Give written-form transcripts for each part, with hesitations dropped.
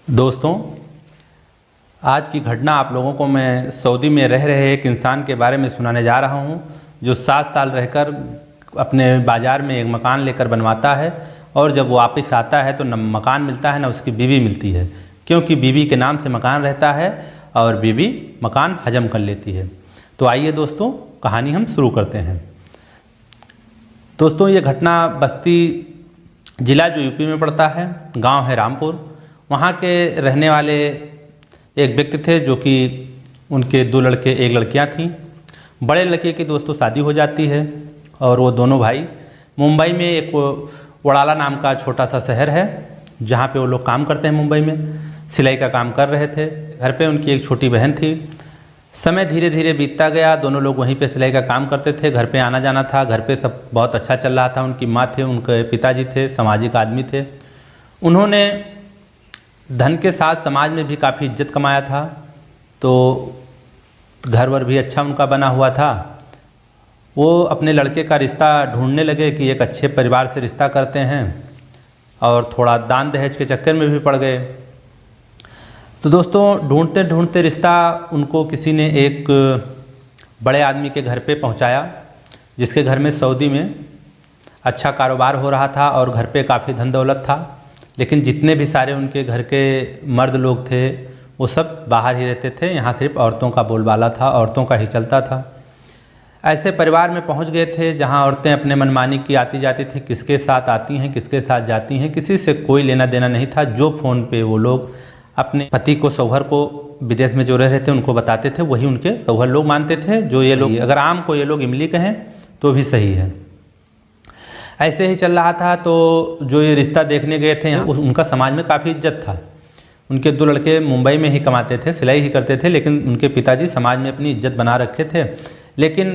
दोस्तों, आज की घटना आप लोगों को मैं सऊदी में रह रहे एक इंसान के बारे में सुनाने जा रहा हूं, जो 7 साल रहकर अपने बाज़ार में एक मकान लेकर बनवाता है और जब वो वापस आता है तो न मकान मिलता है न उसकी बीवी मिलती है, क्योंकि बीवी के नाम से मकान रहता है और बीवी मकान हजम कर लेती है। तो आइए दोस्तों, कहानी हम शुरू करते हैं। दोस्तों, ये घटना बस्ती ज़िला जो यूपी में पड़ता है, गांव है रामपुर। वहाँ के रहने वाले एक व्यक्ति थे जो कि उनके 2 लड़के 1 लड़कियाँ थीं। बड़े लड़के की दोस्तों शादी हो जाती है और वो दोनों भाई मुंबई में एक वड़ाला नाम का छोटा सा शहर है जहाँ पे वो लोग काम करते हैं। मुंबई में सिलाई का काम कर रहे थे। घर पे उनकी एक छोटी बहन थी। समय धीरे धीरे बीतता गया। दोनों लोग वहीं पे सिलाई का काम करते थे। घर पे आना जाना था। घर पे सब बहुत अच्छा चल रहा था। उनकी माँ थे, उनके पिताजी थे, सामाजिक आदमी थे। उन्होंने धन के साथ समाज में भी काफ़ी इज्जत कमाया था, तो घर वर भी अच्छा उनका बना हुआ था। वो अपने लड़के का रिश्ता ढूंढने लगे कि एक अच्छे परिवार से रिश्ता करते हैं, और थोड़ा दान दहेज के चक्कर में भी पड़ गए। तो दोस्तों, ढूंढते ढूंढते रिश्ता उनको किसी ने एक बड़े आदमी के घर पे पहुंचाया, जिसके घर में सऊदी में अच्छा कारोबार हो रहा था और घर पे काफ़ी धन दौलत था। लेकिन जितने भी सारे उनके घर के मर्द लोग थे वो सब बाहर ही रहते थे। यहाँ सिर्फ औरतों का बोलबाला था, औरतों का ही चलता था। ऐसे परिवार में पहुँच गए थे जहाँ औरतें अपने मनमानी की आती जाती थी, किसके साथ आती हैं, किसके साथ जाती हैं, किसी से कोई लेना देना नहीं था। जो फ़ोन पे वो लोग अपने पति को, शौहर को विदेश में जो रह रहे थे उनको बताते थे, वही उनके शौहर लोग मानते थे। जो ये लोग, अगर आम को ये लोग इमली कहें तो भी सही है। ऐसे ही चल रहा था। तो जो ये रिश्ता देखने गए थे यहाँ, उनका समाज में काफ़ी इज्जत था। उनके 2 लड़के मुंबई में ही कमाते थे, सिलाई ही करते थे, लेकिन उनके पिताजी समाज में अपनी इज्जत बना रखे थे। लेकिन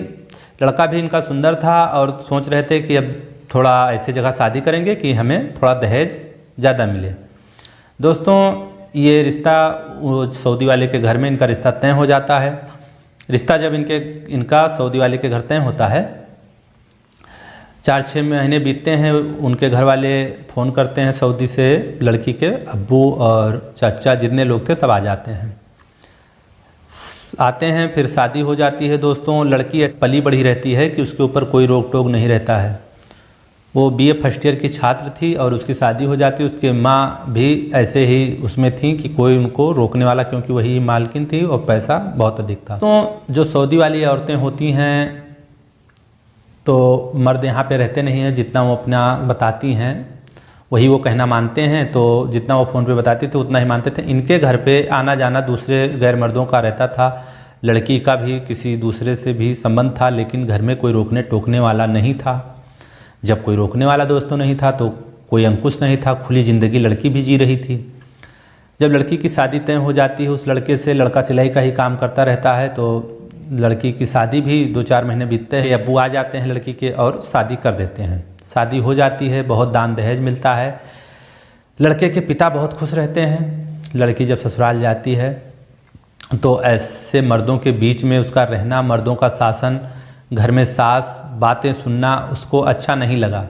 लड़का भी इनका सुंदर था और सोच रहे थे कि अब थोड़ा ऐसी जगह शादी करेंगे कि हमें थोड़ा दहेज ज़्यादा मिले। दोस्तों, ये रिश्ता सऊदी वाले के घर में इनका रिश्ता तय हो जाता है। रिश्ता जब इनका सऊदी वाले के घर तय होता है, 4-6 महीने बीतते हैं। उनके घर वाले फ़ोन करते हैं सऊदी से, लड़की के अब्बू और चाचा जितने लोग थे सब आ जाते हैं। आते हैं, फिर शादी हो जाती है। दोस्तों, लड़की पली बढ़ी रहती है कि उसके ऊपर कोई रोक टोक नहीं रहता है। वो BA फर्स्ट ईयर की छात्र थी और उसकी शादी हो जाती है। उसके माँ भी ऐसे ही उसमें थी कि कोई उनको रोकने वाला, क्योंकि वही मालकिन थी और पैसा बहुत अधिक था। तो जो सऊदी वाली औरतें होती हैं, तो मर्द यहाँ पे रहते नहीं हैं। जितना वो अपना बताती हैं वही वो कहना मानते हैं। तो जितना वो फ़ोन पे बताती थी उतना ही मानते थे। इनके घर पे आना जाना दूसरे गैर मर्दों का रहता था। लड़की का भी किसी दूसरे से भी संबंध था, लेकिन घर में कोई रोकने टोकने वाला नहीं था। जब कोई रोकने वाला दोस्तों नहीं था तो कोई अंकुश नहीं था। खुली ज़िंदगी लड़की भी जी रही थी। जब लड़की की शादी तय हो जाती है उस लड़के से, लड़का सिलाई का ही काम करता रहता है, तो लड़की की शादी भी 2-4 महीने बीतते हैं। अब्बू आ जाते हैं लड़की के और शादी कर देते हैं। शादी हो जाती है, बहुत दान दहेज मिलता है। लड़के के पिता बहुत खुश रहते हैं। लड़की जब ससुराल जाती है तो ऐसे मर्दों के बीच में उसका रहना, मर्दों का शासन, घर में सास बातें सुनना उसको अच्छा नहीं लगा।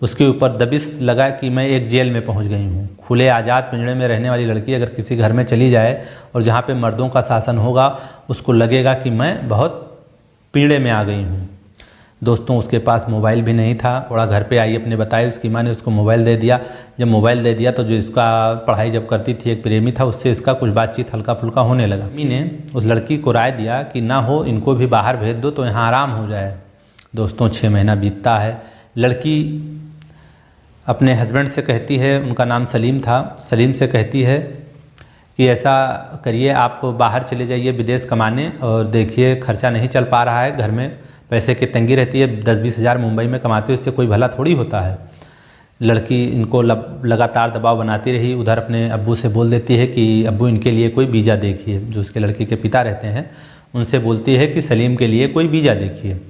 उसके ऊपर दबिश लगा कि मैं एक जेल में पहुंच गई हूं। खुले आज़ाद पिंजरे में रहने वाली लड़की अगर किसी घर में चली जाए और जहां पे मर्दों का शासन होगा, उसको लगेगा कि मैं बहुत पीड़े में आ गई हूं। दोस्तों, उसके पास मोबाइल भी नहीं था। थोड़ा घर पे आई, अपने बताए, उसकी माँ ने उसको मोबाइल दे दिया। जब मोबाइल दे दिया तो जो इसका पढ़ाई जब करती थी एक प्रेमी था, उससे इसका कुछ बातचीत हल्का फुल्का होने लगा। मम्मी ने उस लड़की को राय दिया कि ना हो, इनको भी बाहर भेज दो तो यहाँ आराम हो जाए। दोस्तों, 6 महीना बीतता है। लड़की अपने हस्बैंड से कहती है, उनका नाम सलीम था, सलीम से कहती है कि ऐसा करिए, आप बाहर चले जाइए विदेश कमाने, और देखिए खर्चा नहीं चल पा रहा है, घर में पैसे की तंगी रहती है। 10-20 हज़ार मुंबई में कमाते हो, इससे कोई भला थोड़ी होता है। लड़की इनको लगातार दबाव बनाती रही। उधर अपने अब्बू से बोल देती है कि अब्बू इनके लिए कोई वीज़ा देखिए। जो उसके लड़की के पिता रहते हैं उनसे बोलती है कि सलीम के लिए कोई वीज़ा देखिए।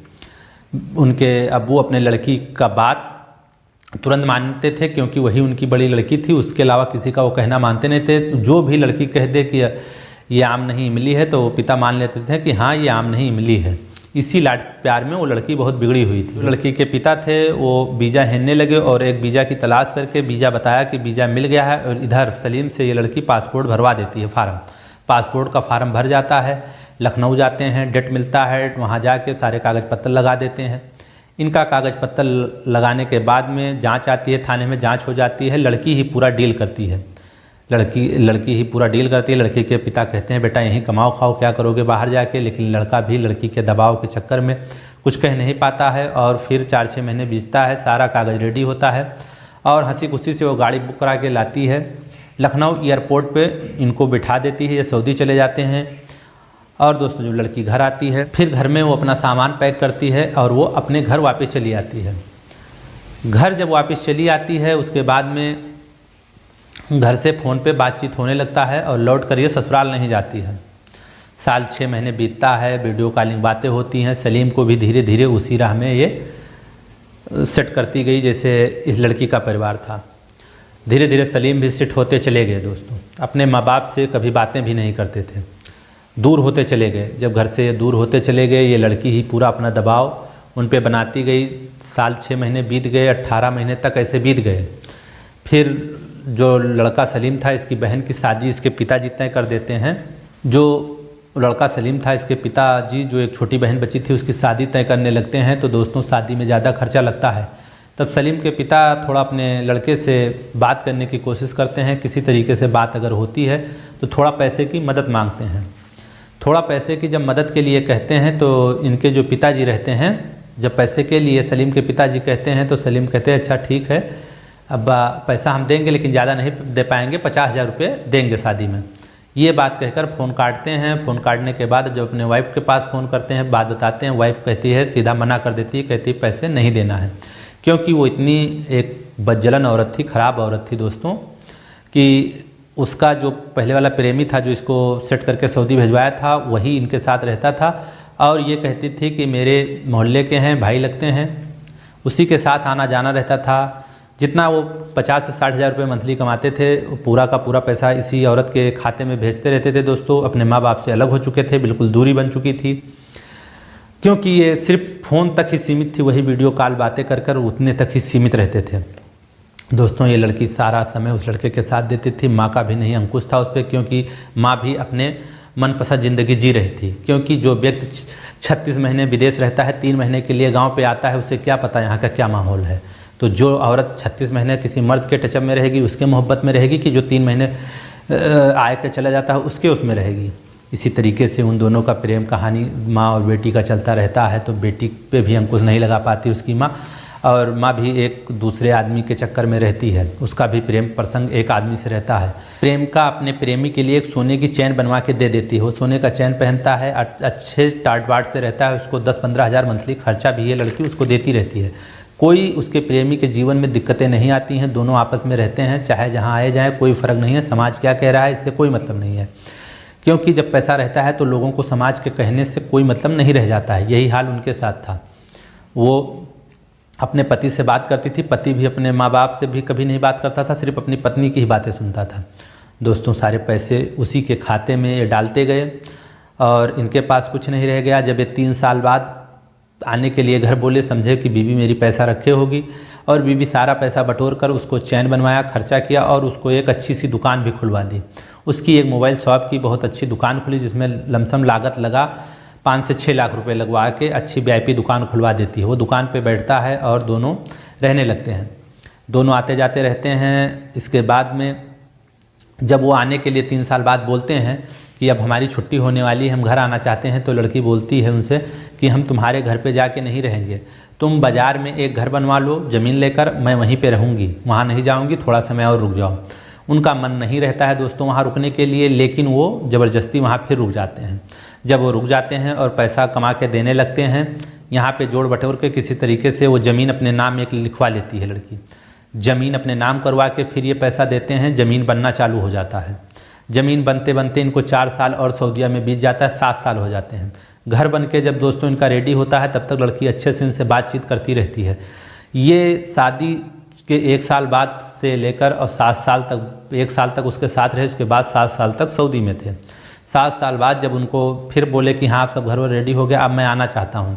उनके अब्बू अपने लड़की का बात तुरंत मानते थे, क्योंकि वही उनकी बड़ी लड़की थी। उसके अलावा किसी का वो कहना मानते नहीं थे। जो भी लड़की कह दे कि ये आम नहीं इमली है, तो वो पिता मान लेते थे कि हाँ, ये आम नहीं इमली है। इसी लाड प्यार में वो लड़की बहुत बिगड़ी हुई थी। लड़की के पिता थे वो वीज़ा हेलने लगे और एक वीज़ा की तलाश करके वीज़ा बताया कि वीज़ा मिल गया है, और इधर सलीम से ये लड़की पासपोर्ट भरवा देती है। पासपोर्ट का फार्म भर जाता है, लखनऊ जाते हैं, डेट मिलता है, वहाँ जाके सारे कागज़ पत्तर लगा देते हैं। इनका कागज़ पत्तर लगाने के बाद में जांच आती है, थाने में जांच हो जाती है। लड़की ही पूरा डील करती है, लड़की ही पूरा डील करती है। लड़की के पिता कहते हैं बेटा यहीं कमाओ खाओ, क्या करोगे बाहर जाके, लेकिन लड़का भी लड़की के दबाव के चक्कर में कुछ कह नहीं पाता है। और फिर 4-6 महीने बीतता है, सारा कागज़ रेडी होता है और हंसी खुशी से वो गाड़ी बुक करा के लाती है। लखनऊ एयरपोर्ट पे इनको बिठा देती है, ये सऊदी चले जाते हैं। और दोस्तों जब लड़की घर आती है, फिर घर में वो अपना सामान पैक करती है और वो अपने घर वापस चली आती है। घर जब वापस चली आती है उसके बाद में घर से फ़ोन पे बातचीत होने लगता है और लौट कर ये ससुराल नहीं जाती है। साल 6 महीने बीतता है, वीडियो कॉलिंग बातें होती हैं। सलीम को भी धीरे धीरे उसी राह में ये सेट करती गई जैसे इस लड़की का परिवार था। धीरे धीरे सलीम भी सेट होते चले गए दोस्तों। अपने माँ बाप से कभी बातें भी नहीं करते थे, दूर होते चले गए। जब घर से दूर होते चले गए, ये लड़की ही पूरा अपना दबाव उन पे बनाती गई। साल 6 महीने बीत गए, 18 महीने तक ऐसे बीत गए। फिर जो लड़का सलीम था, इसकी बहन की शादी इसके पिताजी तय कर देते हैं। जो लड़का सलीम था, इसके पिताजी जो एक छोटी बहन बची थी उसकी शादी तय करने लगते हैं। तो दोस्तों शादी में ज़्यादा खर्चा लगता है। तब सलीम के पिता थोड़ा अपने लड़के से बात करने की कोशिश करते हैं। किसी तरीके से बात अगर होती है तो थोड़ा पैसे की मदद मांगते हैं। थोड़ा पैसे की जब मदद के लिए कहते हैं तो इनके जो पिताजी रहते हैं, जब पैसे के लिए सलीम के पिताजी कहते हैं तो सलीम कहते हैं अच्छा ठीक है, अब पैसा हम देंगे लेकिन ज़्यादा नहीं दे पाएंगे, 50,000 रुपये देंगे शादी में। ये बात कहकर फ़ोन काटते हैं। फ़ोन काटने के बाद जब अपने वाइफ के पास फ़ोन करते हैं, बात बताते हैं, वाइफ कहती है, सीधा मना कर देती है, कहती है पैसे नहीं देना है। क्योंकि वो इतनी एक बदजलन औरत थी, ख़राब औरत थी दोस्तों, कि उसका जो पहले वाला प्रेमी था जो इसको सेट करके सऊदी भिजवाया था, वही इनके साथ रहता था। और ये कहती थी कि मेरे मोहल्ले के हैं, भाई लगते हैं, उसी के साथ आना जाना रहता था। जितना वो 50 से 60,000 रुपये मंथली कमाते थे, पूरा का पूरा पैसा इसी औरत के खाते में भेजते रहते थे दोस्तों। अपने माँ बाप से अलग हो चुके थे, बिल्कुल दूरी बन चुकी थी, क्योंकि ये सिर्फ फ़ोन तक ही सीमित थी। वही वीडियो कॉल बातें कर कर उतने तक ही सीमित रहते थे दोस्तों। ये लड़की सारा समय उस लड़के के साथ देती थी। माँ का भी नहीं अंकुश था उस पर, क्योंकि माँ भी अपने मनपसंद ज़िंदगी जी रही थी। क्योंकि जो व्यक्ति 36 महीने विदेश रहता है, 3 महीने के लिए गांव पे आता है, उसे क्या पता यहाँ का क्या माहौल है। तो जो औरत 36 महीने किसी मर्द के टचअप में रहेगी, उसके मोहब्बत में रहेगी, कि जो 3 महीने आए के चला जाता है उसके उसमें रहेगी। इसी तरीके से उन दोनों का प्रेम कहानी माँ और बेटी का चलता रहता है। तो बेटी पे भी अंकुश नहीं लगा पाती उसकी माँ, और माँ भी एक दूसरे आदमी के चक्कर में रहती है। उसका भी प्रेम प्रसंग एक आदमी से रहता है। प्रेमिका अपने प्रेमी के लिए एक सोने की चैन बनवा के दे देती है। वो सोने का चैन पहनता है, अच्छे टाट बाट से रहता है। उसको 10-15 हज़ार मंथली खर्चा भी ये लड़की उसको देती रहती है। कोई उसके प्रेमी के जीवन में दिक्कतें नहीं आती हैं। दोनों आपस में रहते हैं, चाहे जहाँ आए जाएँ, कोई फ़र्क नहीं है। समाज क्या कह रहा है इससे कोई मतलब नहीं है, क्योंकि जब पैसा रहता है तो लोगों को समाज के कहने से कोई मतलब नहीं रह जाता है। यही हाल उनके साथ था। वो अपने पति से बात करती थी, पति भी अपने माँ बाप से भी कभी नहीं बात करता था, सिर्फ अपनी पत्नी की ही बातें सुनता था दोस्तों। सारे पैसे उसी के खाते में ये डालते गए और इनके पास कुछ नहीं रह गया। जब ये 3 साल बाद आने के लिए घर बोले, समझे कि बीवी मेरी पैसा रखे होगी, और बीवी सारा पैसा बटोर कर उसको चैन बनवाया, खर्चा किया और उसको एक अच्छी सी दुकान भी खुलवा दी। उसकी एक मोबाइल शॉप की बहुत अच्छी दुकान खुली, जिसमें लमसम लागत लगा 5 से 6 लाख रुपए लगवा के अच्छी VIP दुकान खुलवा देती है। वो दुकान पे बैठता है और दोनों रहने लगते हैं। दोनों आते जाते रहते हैं। इसके बाद में जब वो आने के लिए 3 साल बाद बोलते हैं कि अब हमारी छुट्टी होने वाली है, हम घर आना चाहते हैं, तो लड़की बोलती है उनसे कि हम तुम्हारे घर पे जाके नहीं रहेंगे, तुम बाज़ार में एक घर बनवा लो ज़मीन लेकर, मैं वहीं पे रहूँगी, वहाँ नहीं जाऊँगी, थोड़ा समय और रुक जाओ। उनका मन नहीं रहता है दोस्तों वहाँ रुकने के लिए, लेकिन वो ज़बरदस्ती वहाँ फिर रुक जाते हैं। जब वो रुक जाते हैं और पैसा कमा के देने लगते हैं, यहाँ पे जोड़ बटोर के किसी तरीके से वो ज़मीन अपने नाम एक लिखवा लेती है लड़की। ज़मीन अपने नाम करवा के फिर ये पैसा देते हैं, ज़मीन बनना चालू हो जाता है। ज़मीन बनते बनते इनको 4 साल और सऊदीया में बीत जाता है, 7 साल हो जाते हैं। घर बन के जब दोस्तों इनका रेडी होता है, तब तक लड़की अच्छे से इनसे बातचीत करती रहती है। ये शादी के 1 साल बाद से लेकर और 7 साल तक, 1 साल तक उसके साथ रहे, उसके बाद 7 साल तक सऊदी में थे। 7 साल बाद जब उनको फिर बोले कि हाँ आप सब घर वर रेडी हो गया, अब मैं आना चाहता हूँ,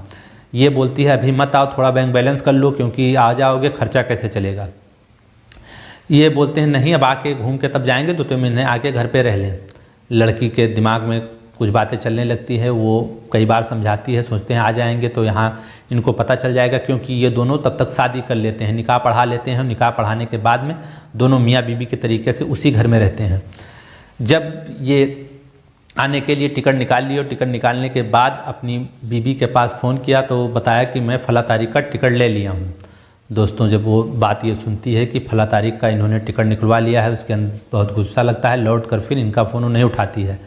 ये बोलती है अभी मत आओ, थोड़ा बैंक बैलेंस कर लो, क्योंकि आ जाओगे खर्चा कैसे चलेगा। ये बोलते हैं नहीं अब आके घूम के तब जाएंगे, तो तुम इन्हें आके घर पे रह लें। लड़की के दिमाग में कुछ बातें चलने लगती है, वो कई बार समझाती है, सोचते हैं आ जाएंगे तो यहाँ इनको पता चल जाएगा, क्योंकि ये दोनों तब तक शादी कर लेते हैं, निकाह पढ़ा लेते हैं। निकाह पढ़ाने के बाद में दोनों मियाँ बीबी के तरीके से उसी घर में रहते हैं। जब ये आने के लिए टिकट निकाल ली और टिकट निकालने के बाद अपनी बीबी के पास फ़ोन किया तो बताया कि मैं फला तारीख का टिकट ले लिया हूँ। दोस्तों जब वो बात ये सुनती है कि फला तारीख का इन्होंने टिकट निकलवा लिया है, उसके अंदर बहुत गुस्सा लगता है। लौट कर फिर इनका फ़ोन नहीं उठाती है।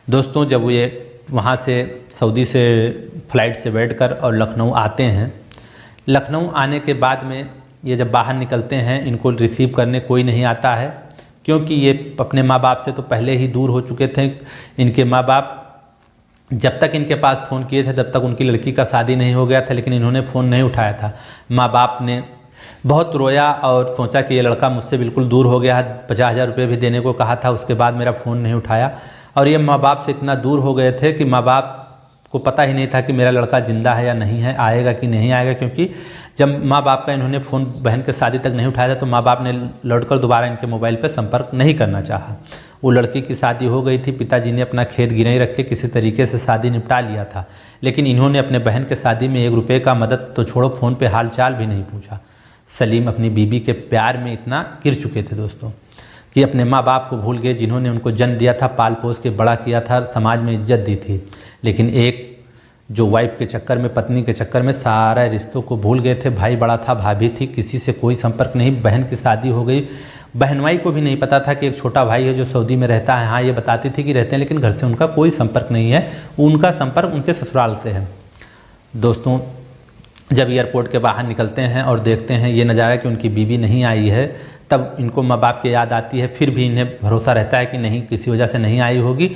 दोस्तों जब ये वहाँ से सऊदी से फ़्लाइट से बैठकर और लखनऊ आते हैं, लखनऊ आने के बाद में ये जब बाहर निकलते हैं, इनको रिसीव करने कोई नहीं आता है, क्योंकि ये अपने माँ बाप से तो पहले ही दूर हो चुके थे। इनके माँ बाप जब तक इनके पास फ़ोन किए थे तब तक उनकी लड़की का शादी नहीं हो गया था, लेकिन इन्होंने फ़ोन नहीं उठाया था। माँ बाप ने बहुत रोया और सोचा कि ये लड़का मुझसे बिल्कुल दूर हो गया है। 50,000 रुपये भी देने को कहा था, उसके बाद मेरा फ़ोन नहीं उठाया। और ये माँ बाप से इतना दूर हो गए थे कि माँ बाप को पता ही नहीं था कि मेरा लड़का ज़िंदा है या नहीं है, आएगा कि नहीं आएगा, क्योंकि जब माँ बाप का इन्होंने फ़ोन बहन के शादी तक नहीं उठाया था तो माँ बाप ने लौटकर दोबारा इनके मोबाइल पर संपर्क नहीं करना चाहा। वो लड़की की शादी हो गई थी, पिताजी ने अपना खेत गिरवी रख के किसी तरीके से शादी निपटा लिया था, लेकिन इन्होंने अपने बहन के शादी में 1 रुपये का मदद तो छोड़ो, फ़ोन पे हाल चाल भी नहीं पूछा। सलीम अपनी बीबी के प्यार में इतना गिर चुके थे दोस्तों कि अपने माँ बाप को भूल गए, जिन्होंने उनको जन्म दिया था, पाल पोस के बड़ा किया था, समाज में इज्जत दी थी। लेकिन एक जो वाइफ के चक्कर में, पत्नी के चक्कर में सारा रिश्तों को भूल गए थे। भाई बड़ा था, भाभी थी, किसी से कोई संपर्क नहीं। बहन की शादी हो गई, बहनवाई को भी नहीं पता था कि एक छोटा भाई है जो सऊदी में रहता है। हाँ ये बताती थी कि रहते हैं, लेकिन घर से उनका कोई संपर्क नहीं है, उनका संपर्क उनके ससुराल से है। दोस्तों जब एयरपोर्ट के बाहर निकलते हैं और देखते हैं ये नज़ारा कि उनकी बीवी नहीं आई है, तब इनको माँ बाप की याद आती है। फिर भी इन्हें भरोसा रहता है कि नहीं, किसी वजह से नहीं आई होगी।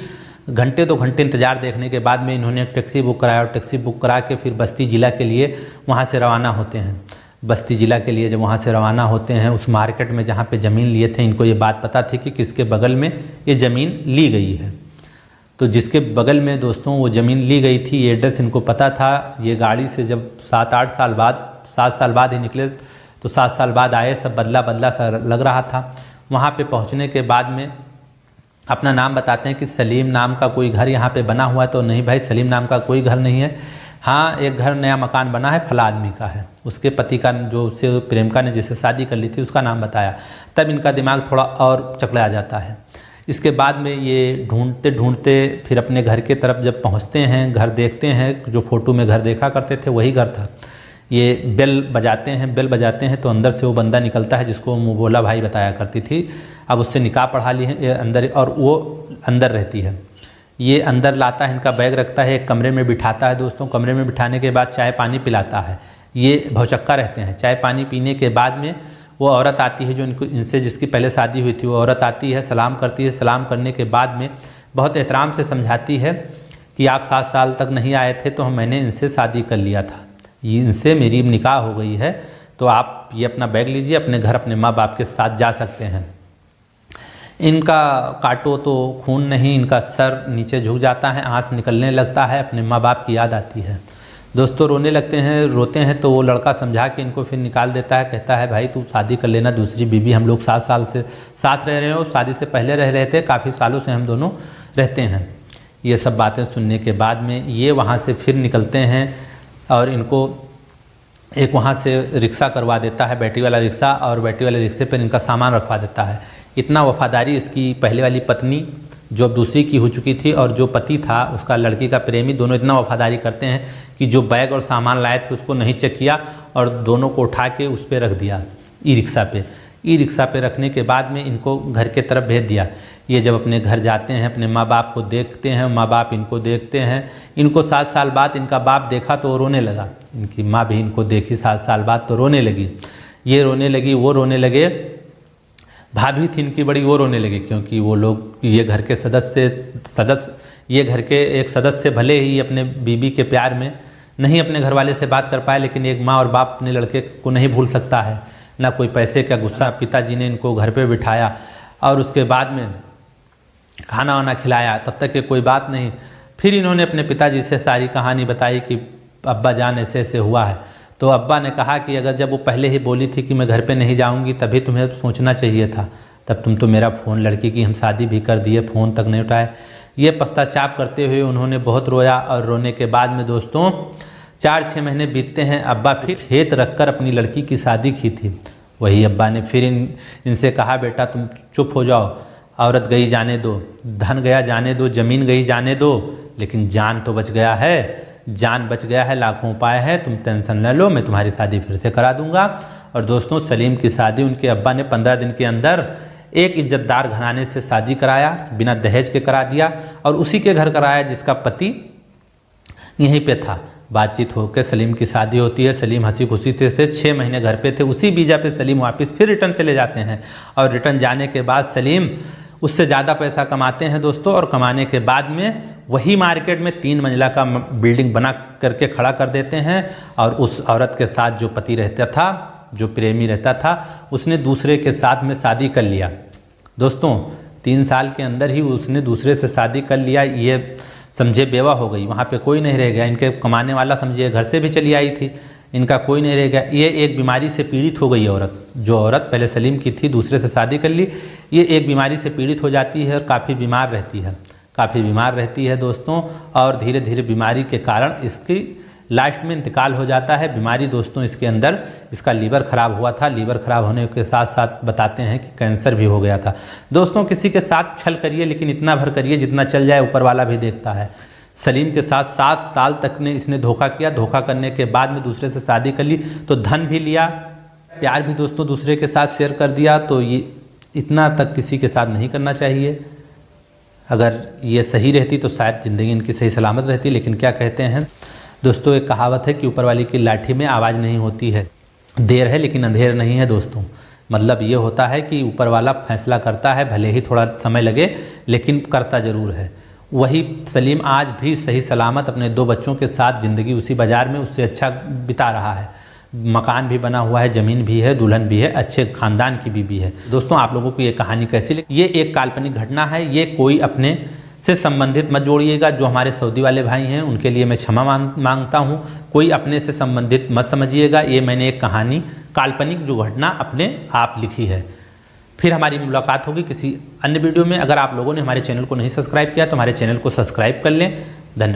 घंटे 2 घंटे इंतज़ार देखने के बाद में इन्होंने एक टैक्सी बुक कराया और टैक्सी बुक करा के फिर बस्ती ज़िला के लिए वहाँ से रवाना होते हैं। बस्ती ज़िला के लिए जब वहाँ से रवाना होते हैं, उस मार्केट में जहाँ पे ज़मीन लिए थे, इनको ये बात पता थी कि किसके बगल में ये ज़मीन ली गई है। तो जिसके बगल में दोस्तों वो ज़मीन ली गई थी, ये एड्रेस इनको पता था। ये गाड़ी से जब 7 साल बाद ही निकले तो 7 साल बाद आए, सब बदला बदला सा लग रहा था। वहाँ पे पहुँचने के बाद में अपना नाम बताते हैं कि सलीम नाम का कोई घर यहाँ पे बना हुआ है। तो नहीं भाई, सलीम नाम का कोई घर नहीं है। हाँ एक घर नया मकान बना है, फला आदमी का है, उसके पति का, जो उससे प्रेमिका ने जिससे शादी कर ली थी उसका नाम बताया। तब इनका दिमाग थोड़ा और चकरा जाता है। इसके बाद में ये ढूंढते ढूंढते फिर अपने घर के तरफ जब पहुँचते हैं, घर देखते हैं, जो फ़ोटो में घर देखा करते थे वही घर था। ये बेल बजाते हैं तो अंदर से वो बंदा निकलता है जिसको मुबोला भाई बताया करती थी। अब उससे निकाह पढ़ा ली है अंदर, और वो अंदर रहती है। ये अंदर लाता है, इनका बैग रखता है, एक कमरे में बिठाता है दोस्तों। कमरे में बिठाने के बाद चाय पानी पिलाता है। ये भौचक्का रहते हैं। चाय पानी पीने के बाद में वो औरत आती है जो इनसे जिसकी पहले शादी हुई थी, वो औरत आती है, सलाम करती है। सलाम करने के बाद में बहुत एहतराम से समझाती है कि आप 7 साल तक नहीं आए थे तो मैंने इनसे शादी कर लिया था, इनसे मेरी निकाह हो गई है, तो आप ये अपना बैग लीजिए, अपने घर अपने माँ बाप के साथ जा सकते हैं। इनका काटो तो खून नहीं, इनका सर नीचे झुक जाता है, आँख निकलने लगता है, अपने माँ बाप की याद आती है। दोस्तों रोने लगते हैं, रोते हैं तो वो लड़का समझा के इनको फिर निकाल देता है। कहता है भाई तू शादी कर लेना, दूसरी बीवी, हम लोग 7 साल से साथ रह रहे हो, शादी से पहले रह रहे थे, काफ़ी सालों से हम दोनों रहते हैं। ये सब बातें सुनने के बाद में ये वहाँ से फिर निकलते हैं और इनको एक वहाँ से रिक्शा करवा देता है, बैटरी वाला रिक्शा, और बैटरी वाले रिक्शे पर इनका सामान रखवा देता है। इतना वफादारी इसकी पहले वाली पत्नी जो अब दूसरी की हो चुकी थी और जो पति था उसका, लड़की का प्रेमी, दोनों इतना वफादारी करते हैं कि जो बैग और सामान लाए थे उसको नहीं चेक किया और दोनों को उठा के उस पर रख दिया, ई रिक्शा पे। ई रिक्शा पे रखने के बाद में इनको घर के तरफ भेज दिया। ये जब अपने घर जाते हैं, अपने माँ बाप को देखते हैं, माँ बाप इनको देखते हैं। इनको 7 साल बाद इनका बाप देखा तो वो रोने लगा। इनकी माँ भी इनको देखी 7 साल बाद तो रोने लगी। ये रोने लगी, वो रोने लगे। भाभी थी इनकी बड़ी, वो रोने लगी, क्योंकि वो लोग, ये घर के सदस्य ये घर के एक सदस्य भले ही अपने बीबी के प्यार में नहीं अपने घर वाले से बात कर पाए, लेकिन एक माँ और बाप अपने लड़के को नहीं भूल सकता है। ना कोई पैसे का गुस्सा, पिताजी ने इनको घर पे बिठाया और उसके बाद में खाना वाना खिलाया, तब तक ये कोई बात नहीं। फिर इन्होंने अपने पिताजी से सारी कहानी बताई कि अब्बा जान ऐसे ऐसे हुआ है। तो अब्बा ने कहा कि अगर जब वो पहले ही बोली थी कि मैं घर पे नहीं जाऊंगी, तभी तुम्हें सोचना चाहिए था, तब तुम तो मेरा फ़ोन, लड़की की हम शादी भी कर दिए, फ़ोन तक नहीं उठाए। ये पश्चाताप करते हुए उन्होंने बहुत रोया, और रोने के बाद में दोस्तों 4-6 महीने बीतते हैं। अब्बा फिर खेत रखकर अपनी लड़की की शादी की थी। वही अब्बा ने फिर इनसे कहा, बेटा तुम चुप हो जाओ, औरत गई जाने दो, धन गया जाने दो, ज़मीन गई जाने दो, लेकिन जान तो बच गया है, जान बच गया है, लाखों उपाय है, तुम टेंशन न लो, मैं तुम्हारी शादी फिर से करा दूंगा। और दोस्तों सलीम की शादी उनके अब्बा ने 15 दिन के अंदर एक इज्जतदार घराने से शादी कराया, बिना दहेज के करा दिया, और उसी के घर कराया जिसका पति यहीं पे था। बातचीत होकर सलीम की शादी होती है। सलीम हंसी खुशी से 6 महीने घर पे थे। उसी वीज़ा पे सलीम वापस फिर रिटर्न चले जाते हैं, और रिटर्न जाने के बाद सलीम उससे ज़्यादा पैसा कमाते हैं दोस्तों, और कमाने के बाद में वही मार्केट में 3 मंजिला का बिल्डिंग बना करके खड़ा कर देते हैं। और उस औरत के साथ जो पति रहता था, जो प्रेमी रहता था, उसने दूसरे के साथ में शादी कर लिया। दोस्तों 3 साल के अंदर ही उसने दूसरे से शादी कर लिया। ये समझे बेवा हो गई, वहाँ पे कोई नहीं रह गया। इनके कमाने वाला समझिए घर से भी चली आई थी, इनका कोई नहीं रह गया। ये एक बीमारी से पीड़ित हो गई औरत, जो औरत पहले सलीम की थी, दूसरे से शादी कर ली, ये एक बीमारी से पीड़ित हो जाती है और काफ़ी बीमार रहती है दोस्तों। और धीरे धीरे बीमारी के कारण इसकी लास्ट में इंतकाल हो जाता है। बीमारी दोस्तों इसके अंदर, इसका लीवर ख़राब हुआ था। लीवर ख़राब होने के साथ साथ बताते हैं कि कैंसर भी हो गया था। दोस्तों किसी के साथ छल करिए, लेकिन इतना भर करिए जितना चल जाए ऊपर वाला भी देखता है। सलीम के साथ 7 साल तक ने इसने धोखा किया। धोखा करने के बाद में दूसरे से शादी कर ली, तो धन भी लिया, प्यार भी दोस्तों दूसरे के साथ शेयर कर दिया। तो ये इतना तक किसी के साथ नहीं करना चाहिए। अगर ये सही रहती तो शायद ज़िंदगी इनकी सही सलामत रहती। लेकिन क्या कहते हैं दोस्तों, एक कहावत है कि ऊपर वाली की लाठी में आवाज़ नहीं होती है। देर है लेकिन अंधेर नहीं है दोस्तों। मतलब ये होता है कि ऊपर वाला फैसला करता है, भले ही थोड़ा समय लगे, लेकिन करता ज़रूर है। वही सलीम आज भी सही सलामत अपने 2 बच्चों के साथ ज़िंदगी उसी बाज़ार में उससे अच्छा बिता रहा है। मकान भी बना हुआ है, ज़मीन भी है, दुल्हन भी है, अच्छे ख़ानदान की बीवी है। दोस्तों आप लोगों को ये कहानी कैसी लगी? ये एक काल्पनिक घटना है, ये कोई अपने से संबंधित मत जोड़िएगा। जो हमारे सऊदी वाले भाई हैं उनके लिए मैं क्षमा मांगता हूँ। कोई अपने से संबंधित मत समझिएगा। ये मैंने एक कहानी, काल्पनिक जो घटना अपने आप लिखी है। फिर हमारी मुलाकात होगी किसी अन्य वीडियो में। अगर आप लोगों ने हमारे चैनल को नहीं सब्सक्राइब किया तो हमारे चैनल को सब्सक्राइब कर लें। धन्यवाद।